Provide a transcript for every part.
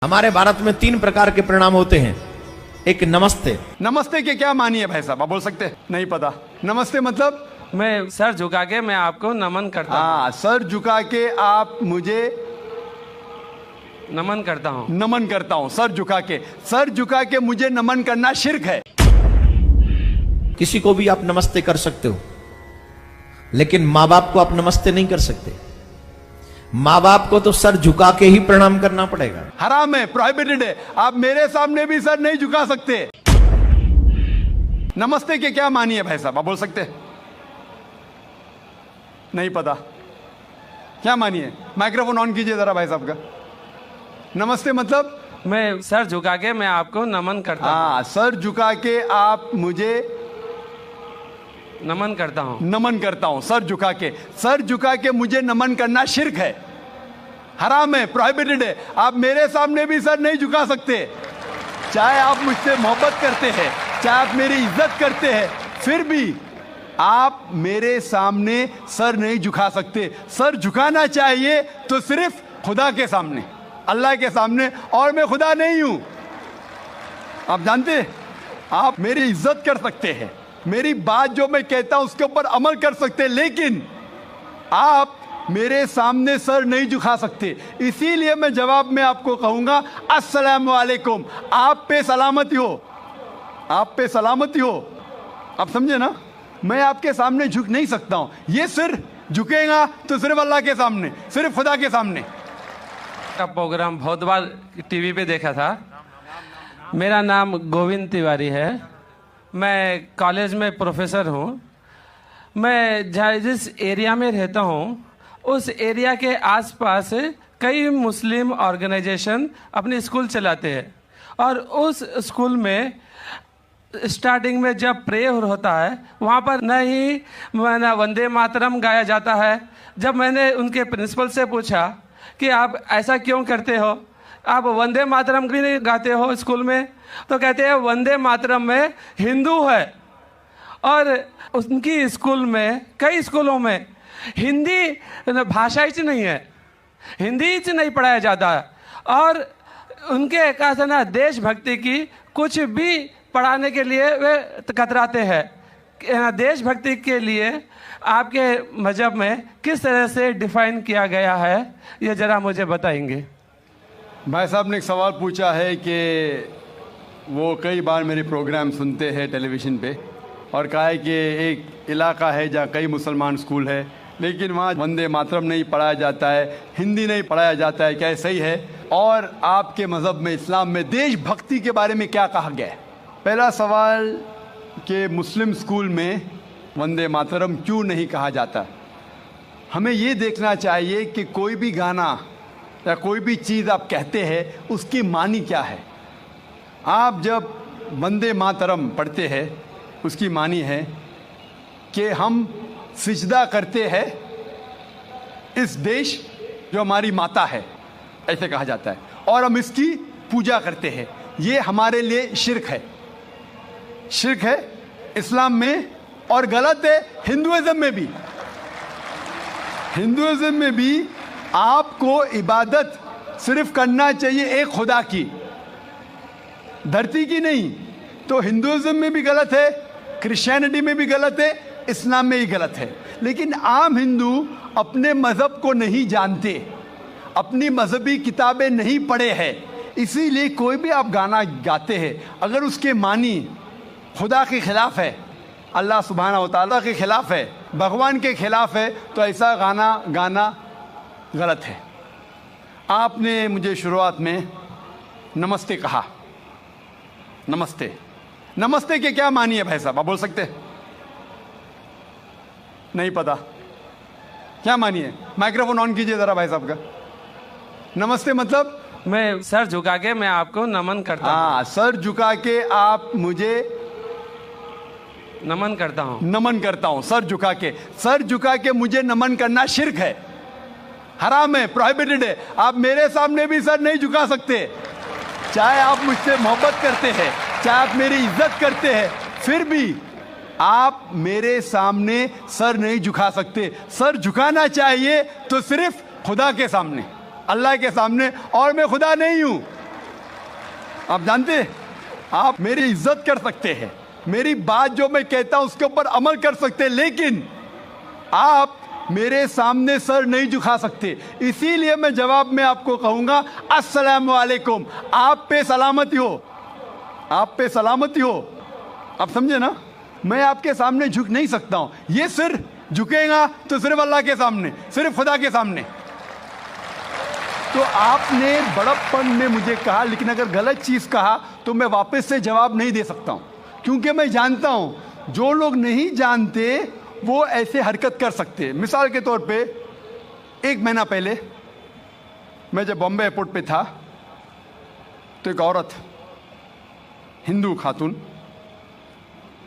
हमारे भारत में 3 प्रकार के प्रणाम होते हैं। एक नमस्ते। नमस्ते के क्या मानी है भाई साहब, आप बोल सकते हैं? नहीं पता। नमस्ते मतलब मैं सर झुका के मैं आपको नमन करता हूँ। हाँ, सर झुका के आप मुझे नमन करता हूँ। नमन करता हूँ। सर झुका के मुझे नमन करना शिर्क है। किसी को भी आप नमस्ते कर सकते हो, लेकिन माँ बाप को आप नमस्ते नहीं कर सकते। माँ बाप को तो सर झुका के ही प्रणाम करना पड़ेगा। हराम है, प्रोहिबिटेड है। आप मेरे सामने भी सर नहीं झुका सकते। नमस्ते के क्या मानी है भाई साहब, आप बोल सकते हैं? नहीं पता। क्या मानी है? माइक्रोफोन ऑन कीजिए जरा भाई साहब का। नमस्ते मतलब मैं सर झुका के मैं आपको नमन करता हूँ। हाँ, सर झुका के आप मुझे नमन करता हूँ। नमन करता हूँ। सर झुका के मुझे नमन करना शिर्क है, हराम है, प्रोहिबिटेड है। आप मेरे सामने भी सर नहीं झुका सकते। चाहे आप मुझसे मोहब्बत करते हैं, चाहे आप मेरी इज्जत करते हैं, फिर भी आप मेरे सामने सर नहीं झुका सकते। सर झुकाना चाहिए तो सिर्फ खुदा के सामने, अल्लाह के सामने, और मैं खुदा नहीं हूं। आप जानते हैं, आप मेरी इज्जत कर सकते हैं, मेरी बात जो मैं कहता हूं उसके ऊपर अमल कर सकते हैं, लेकिन आप मेरे सामने सर नहीं झुका सकते। इसीलिए मैं जवाब में आपको कहूंगा, अस्सलाम वालेकुम। आप पे सलामती हो, आप पे सलामती हो। आप समझे ना? मैं आपके सामने झुक नहीं सकता हूं। ये सिर झुकेगा तो सिर्फ अल्लाह के सामने, सिर्फ खुदा के सामने। का प्रोग्राम बहुत बार टीवी पे देखा था। मेरा नाम गोविंद तिवारी है। मैं कॉलेज में प्रोफेसर हूँ। मैं जिस एरिया में रहता हूँ उस एरिया के आसपास कई मुस्लिम ऑर्गेनाइजेशन अपनी स्कूल चलाते हैं, और उस स्कूल में स्टार्टिंग में जब प्रेयर होता है वहाँ पर न ही वंदे मातरम गाया जाता है। जब मैंने उनके प्रिंसिपल से पूछा कि आप ऐसा क्यों करते हो, आप वंदे मातरम भी नहीं गाते हो स्कूल में, तो कहते हैं वंदे मातरम में हिंदू है, और उनकी स्कूल में, कई स्कूलों में हिंदी भाषा ही नहीं है, हिंदी ही नहीं पढ़ाया जाता है। और उनके कहा था ना, देशभक्ति की कुछ भी पढ़ाने के लिए वे कतराते हैं। देशभक्ति के लिए आपके मजहब में किस तरह से डिफाइन किया गया है, ये जरा मुझे बताएंगे। भाई साहब ने एक सवाल पूछा है कि वो कई बार मेरे प्रोग्राम सुनते हैं टेलीविज़न पे, और कहा है कि एक इलाका है जहाँ कई मुसलमान स्कूल है, लेकिन वहाँ वंदे मातरम नहीं पढ़ाया जाता है, हिंदी नहीं पढ़ाया जाता है। क्या सही है? और आपके मज़हब में, इस्लाम में देशभक्ति के बारे में क्या कहा गया है? पहला सवाल कि मुस्लिम स्कूल में वंदे मातरम क्यों नहीं कहा जाता। हमें ये देखना चाहिए कि कोई भी गाना या कोई भी चीज़ आप कहते हैं उसकी मानी क्या है। आप जब वंदे मातरम पढ़ते हैं उसकी मानी है कि हम सिजदा करते हैं इस देश जो हमारी माता है, ऐसे कहा जाता है, और हम इसकी पूजा करते हैं। ये हमारे लिए शिर्क है, शिर्क है इस्लाम में, और गलत है हिंदुइज्म में भी। हिंदुइज्म में भी आपको इबादत सिर्फ करना चाहिए एक खुदा की, धरती की नहीं। तो हिंदुइज्म में भी गलत है, क्रिश्चियनिटी में भी गलत है, इस्लाम में ही गलत है। लेकिन आम हिंदू अपने मज़हब को नहीं जानते, अपनी मजहबी किताबें नहीं पढ़े हैं, इसीलिए कोई भी आप गाना गाते हैं, अगर उसके मानी खुदा के खिलाफ है, अल्लाह सुब्हानहू व तआला के खिलाफ है, भगवान के खिलाफ है, तो ऐसा गाना गाना गलत है। आपने मुझे शुरुआत में नमस्ते कहा। नमस्ते, नमस्ते के क्या मानी है भाई साहब, आप बोल सकते हैं? नहीं पता। क्या मानी है? माइक्रोफोन ऑन कीजिए जरा भाई साहब का। नमस्ते मतलब मैं सर झुका के मैं आपको नमन करता हूँ। हाँ, सर झुका के आप मुझे नमन करता हूँ। नमन करता हूँ। सर झुका के मुझे नमन करना शिर्क है, हराम है, प्रोहिबिटेड है। आप मेरे सामने भी सर नहीं झुका सकते। चाहे आप मुझसे मोहब्बत करते हैं, चाहे आप मेरी इज्जत करते हैं, फिर भी आप मेरे सामने सर नहीं झुका सकते। सर झुकाना चाहिए तो सिर्फ खुदा के सामने, अल्लाह के सामने, और मैं खुदा नहीं हूं। आप जानते हैं, आप मेरी इज्जत कर सकते हैं, मेरी बात जो मैं कहता हूं उसके ऊपर अमल कर सकते हैं, लेकिन आप मेरे सामने सर नहीं झुका सकते। इसीलिए मैं जवाब में आपको कहूंगा अस्सलाम वालेकुम, आप पे सलामती हो, आप पे सलामती हो। आप समझे ना, मैं आपके सामने झुक नहीं सकता हूं। ये सिर झुकेगा तो सिर्फ अल्लाह के सामने, सिर्फ खुदा के सामने। तो आपने बड़प्पन में मुझे कहा, लेकिन अगर गलत चीज कहा तो मैं वापस से जवाब नहीं दे सकता हूं, क्योंकि मैं जानता हूं जो लोग नहीं जानते वो ऐसे हरकत कर सकते हैं। मिसाल के तौर पे 1 महीना पहले मैं जब बॉम्बे एयरपोर्ट पे था तो एक औरत, हिंदू खातून,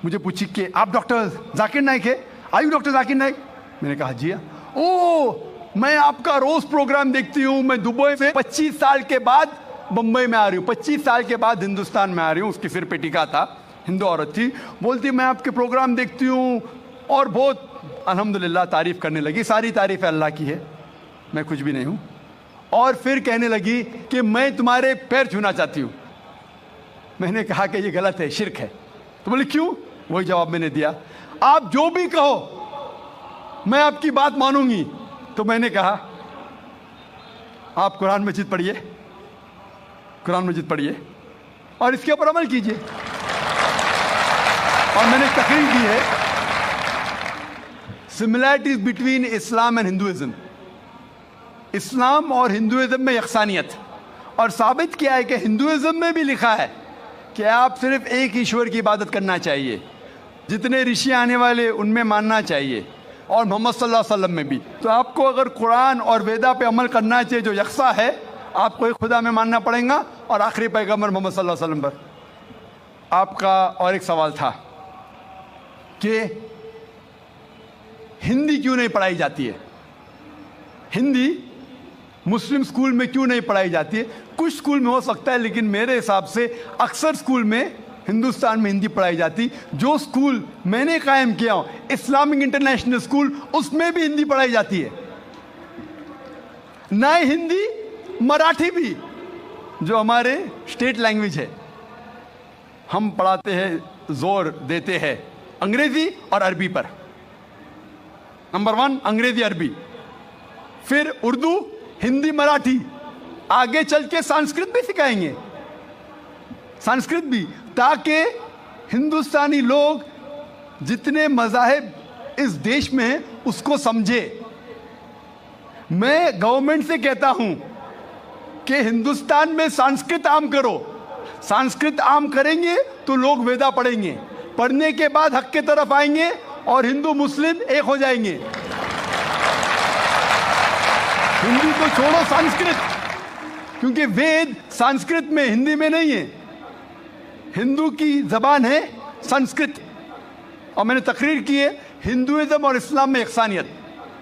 मुझे पूछी कि आप डॉक्टर जाकिर नाइक है? आयु डॉक्टर जाकिर नाइक? मैंने कहा जी हाँ। ओ, मैं आपका रोज प्रोग्राम देखती हूँ, मैं दुबई से 25 साल के बाद बम्बई में आ रही हूँ, 25 साल के बाद हिंदुस्तान में आ रही हूँ। उसके सिर पे टीका था, हिंदू औरत थी, बोलती मैं आपके प्रोग्राम देखती हूँ और बहुत अल्हम्दुलिल्लाह तारीफ करने लगी। सारी तारीफ अल्लाह की है, मैं कुछ भी नहीं हूँ। और फिर कहने लगी कि मैं तुम्हारे पैर छूना चाहती हूँ। मैंने कहा कि ये गलत है, शिर्क है। तो बोले क्यों? वही जवाब मैंने दिया, आप जो भी कहो मैं आपकी बात मानूंगी। तो मैंने कहा आप कुरान मजीद पढ़िए, कुरान मजीद पढ़िए और इसके ऊपर अमल कीजिए। और मैंने तकरीर की है similarities between Islam and Hinduism, Islam और हिंदुइज्म में यकसानियत, और साबित किया है कि हिंदुइज्म में भी लिखा है कि आप सिर्फ एक ईश्वर की इबादत करना चाहिए, जितने ऋषि आने वाले उनमें मानना चाहिए, और मोहम्मद सल्लल्लाहु अलैहि वसल्लम में भी। तो आपको अगर कुरान और वेदा पे अमल करना चाहिए जो यकसा है, आपको एक खुदा में मानना पड़ेगा और आखिरी पैगंबर मोहम्मद सल्लल्लाहु अलैहि वसल्लम पर। आपका और एक सवाल था कि हिंदी क्यों नहीं पढ़ाई जाती है, हिंदी मुस्लिम स्कूल में क्यों नहीं पढ़ाई जाती है? कुछ स्कूल में हो सकता है, लेकिन मेरे हिसाब से अक्सर स्कूल में हिंदुस्तान में हिंदी पढ़ाई जाती। जो स्कूल मैंने कायम किया हूं, इस्लामिक इंटरनेशनल स्कूल, उसमें भी हिंदी पढ़ाई जाती है। ना हिंदी, मराठी भी, जो हमारे स्टेट लैंग्वेज है, हम पढ़ाते हैं, जोर देते हैं अंग्रेजी और अरबी पर। नंबर 1 अंग्रेजी अरबी, फिर उर्दू, हिंदी, मराठी, आगे चल के संस्कृत भी सिखाएंगे, संस्कृत भी, ताकि हिंदुस्तानी लोग जितने मज़ाहिब इस देश में हैं उसको समझे। मैं गवर्नमेंट से कहता हूं कि हिंदुस्तान में संस्कृत आम करो। संस्कृत आम करेंगे तो लोग वेदा पढ़ेंगे, पढ़ने के बाद हक के तरफ आएंगे और हिंदू मुस्लिम एक हो जाएंगे। हिंदी तो छोड़ो, संस्कृत, क्योंकि वेद संस्कृत में, हिंदी में नहीं है। हिंदू की जबान है संस्कृत। और मैंने तकरीर की है हिंदुइज्म और इस्लाम में यकसानियत,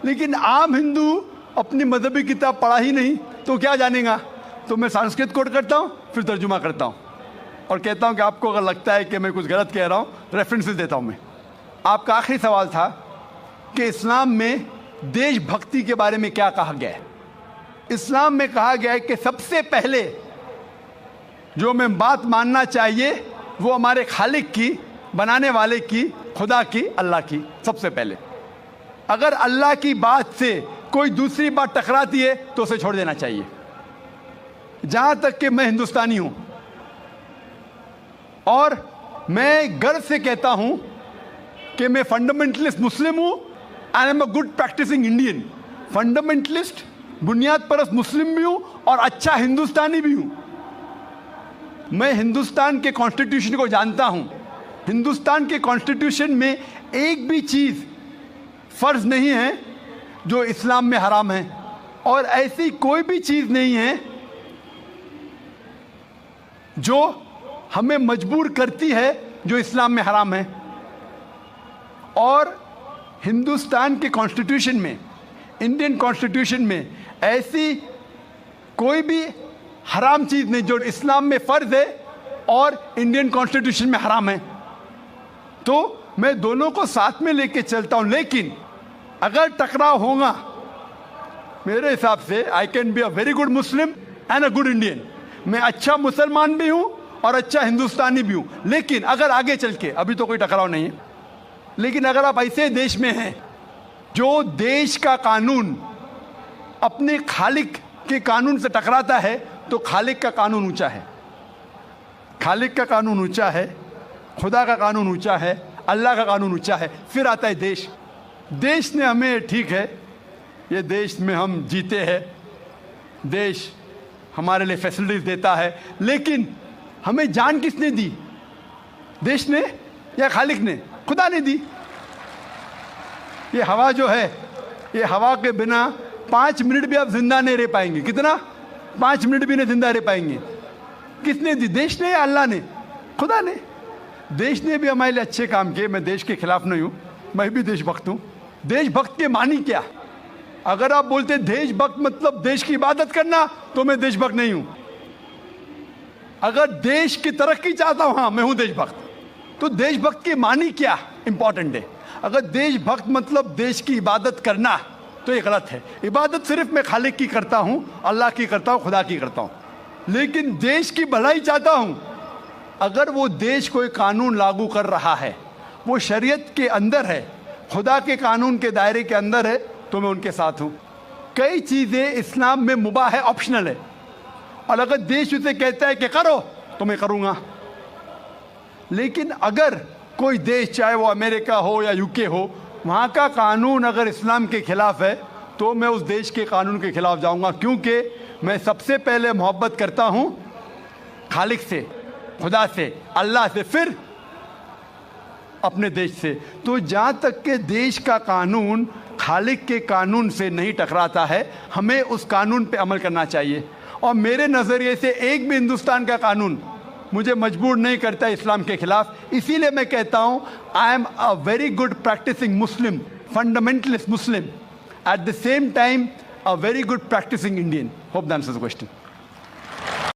लेकिन आम हिंदू अपनी मजहबी किताब पढ़ा ही नहीं तो क्या जानेगा। तो मैं संस्कृत कोट करता हूँ, फिर तर्जुमा करता हूँ और कहता हूँ कि आपको अगर लगता है कि मैं कुछ गलत कह रहा हूँ, रेफरेंसेस देता हूँ मैं। आपका आखिरी सवाल था कि इस्लाम में देशभक्ति के बारे में क्या कहा गया है। इस्लाम में कहा गया है कि सबसे पहले जो मैं बात मानना चाहिए वो हमारे खालिक की, बनाने वाले की, खुदा की, अल्लाह की, सबसे पहले। अगर अल्लाह की बात से कोई दूसरी बात टकराती है तो उसे छोड़ देना चाहिए। जहां तक कि मैं हिंदुस्तानी हूं और मैं गर्व से कहता हूं कि मैं फंडामेंटलिस्ट मुस्लिम हूं, I am a good practising Indian. Fundamentalist, बुनियाद परस्त मुस्लिम भी हूं और अच्छा हिंदुस्तानी भी हूं। मैं हिंदुस्तान के कॉन्स्टिट्यूशन को जानता हूं। हिंदुस्तान के कॉन्स्टिट्यूशन में एक भी चीज फर्ज नहीं है जो इस्लाम में हराम है, और ऐसी कोई भी चीज नहीं है जो हमें मजबूर करती है जो इस्लाम में हराम है। और हिंदुस्तान के कॉन्स्टिट्यूशन में, इंडियन कॉन्स्टिट्यूशन में ऐसी कोई भी हराम चीज नहीं जो इस्लाम में फर्ज है और इंडियन कॉन्स्टिट्यूशन में हराम है। तो मैं दोनों को साथ में लेके चलता हूं, लेकिन अगर टकराव होगा, मेरे हिसाब से I can be a very good Muslim and a good Indian. मैं अच्छा मुसलमान भी हूं और अच्छा हिंदुस्तानी भी हूं, लेकिन अगर आगे चल के, अभी तो कोई टकराव नहीं है, लेकिन अगर आप ऐसे देश में हैं जो देश का कानून अपने खालिक के कानून से टकराता है, तो खालिक का कानून ऊंचा है, खालिक का कानून ऊंचा है, खुदा का कानून ऊंचा है, अल्लाह का कानून ऊंचा है, फिर आता है देश। देश ने हमें, ठीक है, ये देश में हम जीते हैं, देश हमारे लिए फैसिलिटीज देता है, लेकिन हमें जान किसने दी? देश ने या खालिक ने? खुदा ने दी। ये हवा जो है, ये हवा के बिना 5 मिनट भी आप जिंदा नहीं रह पाएंगे। कितना? 5 मिनट भी नहीं जिंदा रह पाएंगे। किसने दी? देश ने या अल्लाह ने? खुदा ने। देश ने भी हमारे लिए अच्छे काम किए। मैं देश के खिलाफ नहीं हूं, मैं भी देशभक्त हूं। देशभक्त के मानी क्या? अगर आप बोलते देशभक्त मतलब देश की इबादत करना, तो मैं देशभक्त नहीं हूं। अगर देश की तरक्की चाहता हूं, हाँ मैं हूं देशभक्त। तो देशभक्त के मानी क्या इंपॉर्टेंट है। अगर देशभक्त मतलब देश की इबादत करना, तो ये गलत है। इबादत सिर्फ मैं खालिक की करता हूं, अल्लाह की करता हूं, खुदा की करता हूं। लेकिन देश की भलाई चाहता हूं। अगर वो देश कोई कानून लागू कर रहा है, वो शरीयत के अंदर है, खुदा के कानून के दायरे के अंदर है, तो मैं उनके साथ हूं। कई चीजें इस्लाम में मुबाह है, ऑप्शनल है, और अगर देश उसे कहता है कि करो, तो मैं करूंगा। लेकिन अगर कोई देश, चाहे वो अमेरिका हो या यूके हो, वहाँ का कानून अगर इस्लाम के खिलाफ है, तो मैं उस देश के कानून के खिलाफ जाऊंगा, क्योंकि मैं सबसे पहले मोहब्बत करता हूँ खालिक से, खुदा से, अल्लाह से, फिर अपने देश से। तो जहाँ तक के देश का कानून खालिक के कानून से नहीं टकराता है, हमें उस कानून पे अमल करना चाहिए। और मेरे नज़रिए से एक भी हिंदुस्तान का कानून मुझे मजबूर नहीं करता इस्लाम के खिलाफ। इसीलिए मैं कहता हूँ, I am a very good practising Muslim, fundamentalist Muslim, at the same time a very good practising Indian. Hope that answers the question.